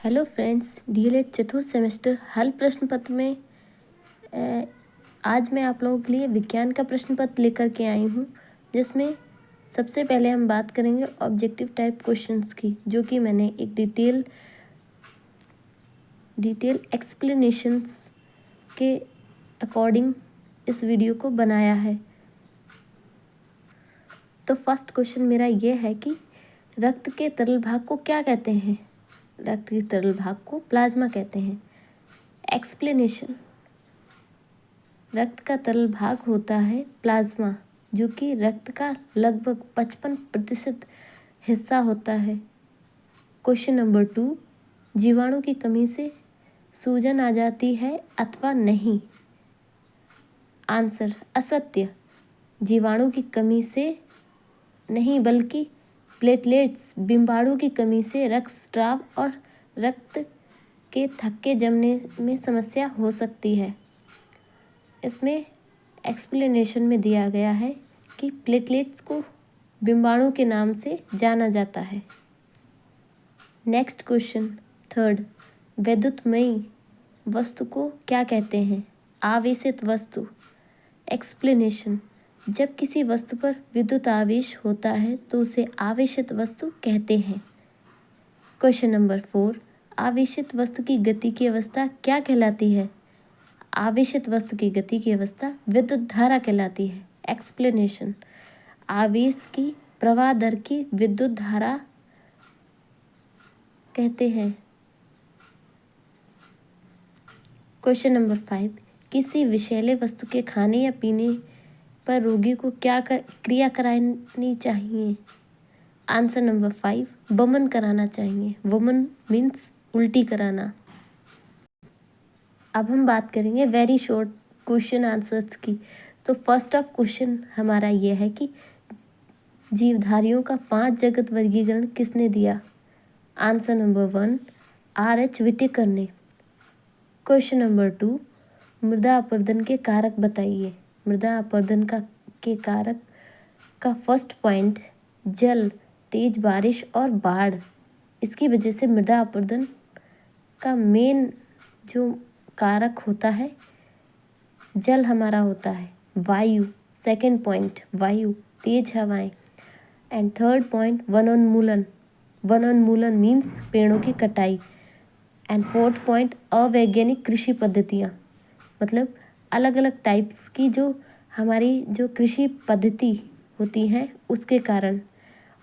Hello friends, DElEd चतुर्थ semester हल प्रश्न पत्र में आज मैं आप लोगों के लिए विज्ञान का प्रश्न पत्र लेकर के आई हूँ, जिसमें सबसे पहले हम बात करेंगे ऑब्जेक्टिव टाइप क्वेश्चंस की, जो कि मैंने एक डिटेल एक्सप्लेनेशंस के अकॉर्डिंग इस वीडियो को बनाया है। तो फर्स्ट क्वेश्चन मेरा ये है कि रक्त के तरल भाग को क्या कहते हैं? रक्त के तरल भाग को प्लाज्मा कहते हैं। एक्सप्लेनेशन: रक्त का तरल भाग होता है प्लाज्मा, जो कि रक्त का लगभग 55% हिस्सा होता है। क्वेश्चन नंबर 2, जीवाणु की कमी से सूजन आ जाती है अथवा नहीं? आंसर: असत्य। जीवाणु की कमी से नहीं, बल्कि प्लेटलेट्स बिम्बाणु की कमी से रक्तस्राव और रक्त के थक्के जमने में समस्या हो सकती है। इसमें एक्सप्लेनेशन में दिया गया है कि प्लेटलेट्स को बिम्बाणु के नाम से जाना जाता है। नेक्स्ट क्वेश्चन थर्ड, वैद्युतमयी वस्तु को क्या कहते हैं? आवेशित वस्तु। एक्सप्लेनेशन: जब किसी वस्तु पर विद्युत आवेश होता है तो उसे आवेशित वस्तु कहते हैं। क्वेश्चन नंबर 4, आवेशित वस्तु की गति की अवस्था क्या कहलाती है? आवेशित वस्तु की गति की अवस्था विद्युत धारा कहलाती है। एक्सप्लेनेशन: आवेश की प्रवाह दर की विद्युत धारा कहते हैं। क्वेश्चन नंबर 5, किसी विषैले वस्तु के खाने या पीने पर रोगी को क्या क्रिया करानी चाहिए? आंसर नंबर 5, वमन कराना चाहिए। वमन मीन्स उल्टी कराना। अब हम बात करेंगे वेरी शॉर्ट क्वेश्चन आंसर्स की। तो फर्स्ट ऑफ क्वेश्चन हमारा ये है कि जीवधारियों का 5 जगत वर्गीकरण किसने दिया? Answer number 1, R.H. विटेकर ने। क्वेश्चन नंबर 2, मृदा अपरदन के कारक बताइए। मृदा अपरदन के कारक का फर्स्ट पॉइंट जल, तेज बारिश और बाढ़। इसकी वजह से मृदा अपरदन का मेन जो कारक होता है जल हमारा होता है। वायु, सेकेंड पॉइंट वायु, तेज हवाएं। एंड थर्ड पॉइंट वनोन्मूलन। वनोन्मूलन मीन्स पेड़ों की कटाई। एंड फोर्थ पॉइंट अवैज्ञानिक कृषि पद्धतियाँ, मतलब अलग अलग टाइप्स की जो हमारी जो कृषि पद्धति होती हैं उसके कारण।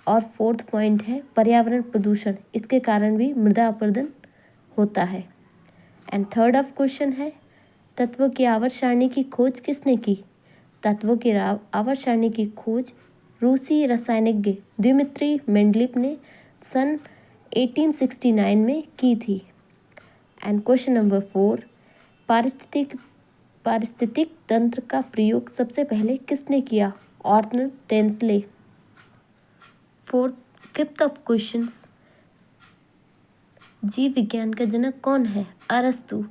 और फोर्थ पॉइंट है पर्यावरण प्रदूषण, इसके कारण भी मृदा अपरदन होता है। एंड थर्ड ऑफ क्वेश्चन है तत्वों की आवर्त सारणी की खोज किसने की? तत्वों की आवर्त सारणी की खोज रूसी रसायनज्ञ दिमित्री मेंडलीव ने सन 1869 में की थी। एंड क्वेश्चन नंबर 4, पारिस्थितिक तंत्र का प्रयोग सबसे पहले किसने किया? Orton Tansley. Fifth of questions, जीव विज्ञान का जनक कौन है? अरस्तु।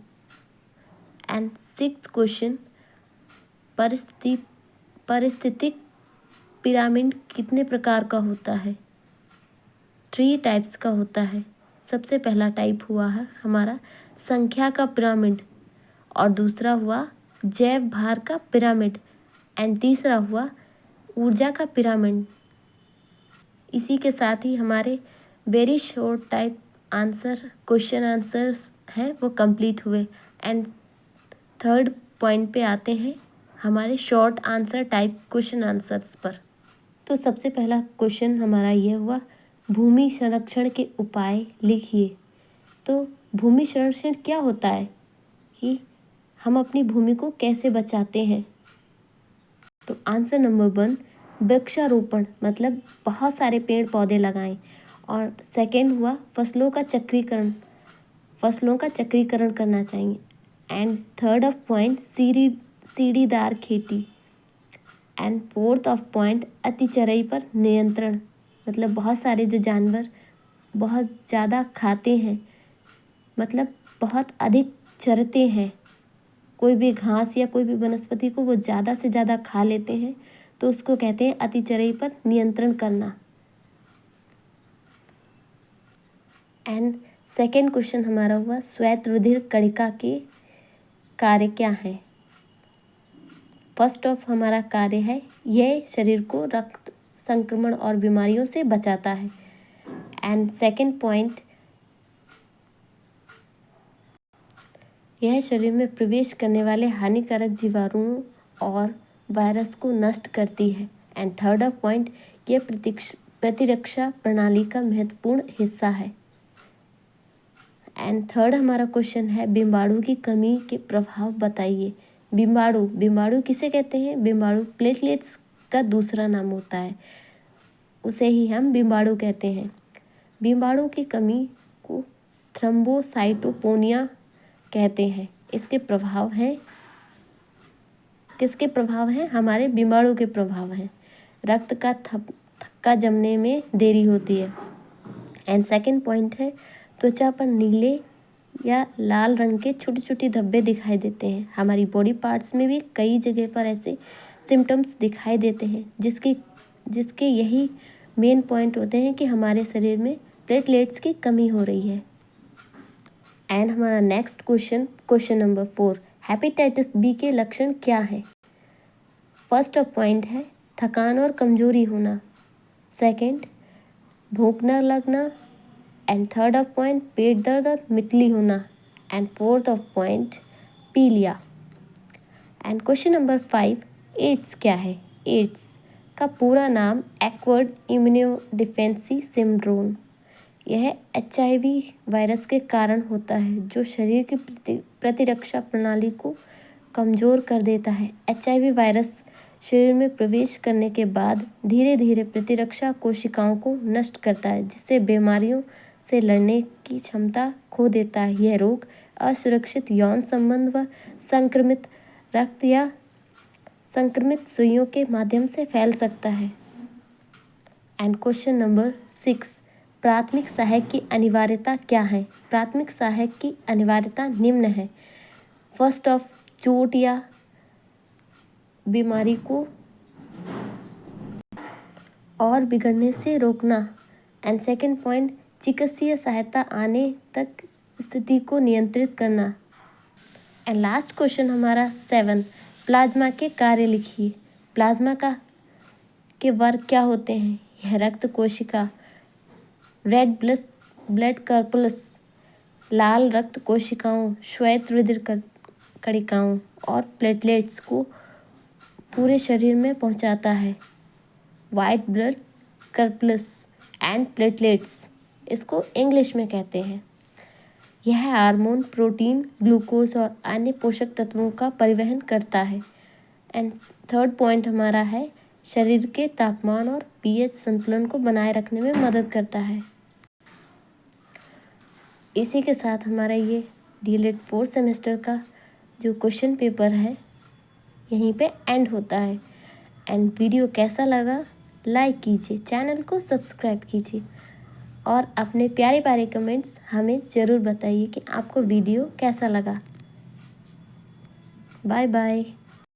एंड सिक्स्थ क्वेश्चन, पारिस्थितिक पिरामिड कितने प्रकार का होता है? 3 टाइप्स का होता है। सबसे पहला टाइप हुआ है हमारा संख्या का पिरामिड, और दूसरा हुआ जैव भार का पिरामिड, एंड तीसरा हुआ ऊर्जा का पिरामिड। इसी के साथ ही हमारे very short type question answers हैं वो कंप्लीट हुए। एंड थर्ड पॉइंट पे आते हैं हमारे short answer type question answers पर। तो सबसे पहला क्वेश्चन हमारा ये हुआ, भूमि संरक्षण के उपाय लिखिए। तो भूमि संरक्षण क्या होता है कि हम अपनी भूमि को कैसे बचाते हैं? तो आंसर नंबर 1, वृक्षारोपण, मतलब बहुत सारे पेड़ पौधे लगाएं। और सेकंड हुआ फसलों का चक्रीकरण करना चाहिए। एंड थर्ड ऑफ पॉइंट सीढ़ीदार खेती। एंड फोर्थ ऑफ पॉइंट अतिचराई पर नियंत्रण, मतलब बहुत सारे जो जानवर बहुत ज़्यादा खाते हैं, मतलब बहुत अधिक चरते हैं, कोई भी घास या कोई भी वनस्पति को वो ज़्यादा से ज़्यादा खा लेते हैं, तो उसको कहते हैं अतिचराई पर नियंत्रण करना। एंड सेकेंड क्वेश्चन हमारा हुआ श्वेत रुधिर कणिका के कार्य क्या है। फर्स्ट ऑफ हमारा कार्य है यह शरीर को रक्त संक्रमण और बीमारियों से बचाता है। एंड सेकेंड पॉइंट, यह शरीर में प्रवेश करने वाले हानिकारक जीवाणुओं और वायरस को नष्ट करती है। एंड थर्ड पॉइंट, यह प्रतिरक्षा प्रणाली का महत्वपूर्ण हिस्सा है। एंड थर्ड हमारा क्वेश्चन है बिम्बाणु की कमी के प्रभाव बताइए। बिम्बाणु किसे कहते हैं? बिम्बाणु प्लेटलेट्स का दूसरा नाम होता है, उसे ही हम बिम्बाणु कहते हैं। बिम्बाणु की कमी को थ्रोम्बोसाइटोपेनिया कहते हैं। इसके प्रभाव हैं, किसके प्रभाव हैं? हमारे बिम्बाणु के प्रभाव हैं। रक्त का थक्का जमने में देरी होती है। एंड सेकेंड पॉइंट है त्वचा पर नीले या लाल रंग के छोटे छोटे धब्बे दिखाई देते हैं। हमारी बॉडी पार्ट्स में भी कई जगह पर ऐसे सिम्टम्स दिखाई देते हैं जिसके यही मेन पॉइंट होते हैं कि हमारे शरीर में प्लेटलेट्स की कमी हो रही है। एंड हमारा next question number 4, hepatitis B के लक्षण क्या है? फर्स्ट पॉइंट है थकान और कमजोरी होना। सेकंड, भूख न लगना। एंड थर्ड पॉइंट, पेट दर्द और मितली होना। एंड फोर्थ पॉइंट, पीलिया। एंड क्वेश्चन नंबर 5, एड्स क्या है? एड्स का पूरा नाम एक्वायर्ड इम्यूनोडेफिशिएंसी सिंड्रोम। यह HIV वायरस के कारण होता है जो शरीर की प्रतिरक्षा प्रणाली को कमज़ोर कर देता है। HIV वायरस शरीर में प्रवेश करने के बाद धीरे धीरे प्रतिरक्षा कोशिकाओं को नष्ट करता है, जिससे बीमारियों से लड़ने की क्षमता खो देता है। यह रोग असुरक्षित यौन संबंध व संक्रमित रक्त या संक्रमित सुइयों के माध्यम से फैल सकता है। एंड क्वेश्चन नंबर 6, प्राथमिक सहायक की अनिवार्यता क्या है? प्राथमिक सहायक की अनिवार्यता निम्न है। फर्स्ट ऑफ, चोट या बीमारी को और बिगड़ने से रोकना। एंड सेकेंड पॉइंट, चिकित्सीय सहायता आने तक स्थिति को नियंत्रित करना। एंड लास्ट क्वेश्चन हमारा 7, प्लाज्मा के कार्य लिखिए। प्लाज्मा के वर्ग क्या होते हैं? यह रक्त कोशिका, रेड ब्लड कॉर्पस, लाल रक्त कोशिकाओं, श्वेत रुधिर कणिकाओं और प्लेटलेट्स को पूरे शरीर में पहुंचाता है। White blood corpus and platelets इसको इंग्लिश में कहते हैं। यह हार्मोन, प्रोटीन, ग्लूकोज और अन्य पोषक तत्वों का परिवहन करता है। एंड थर्ड पॉइंट हमारा है शरीर के तापमान और pH संतुलन को बनाए रखने में मदद करता है। इसी के साथ हमारा ये DLED 4th सेमेस्टर का जो क्वेश्चन पेपर है यहीं पे एंड होता है। एंड वीडियो कैसा लगा लाइक कीजिए, चैनल को सब्सक्राइब कीजिए और अपने प्यारे प्यारे कमेंट्स हमें ज़रूर बताइए कि आपको वीडियो कैसा लगा। Bye bye.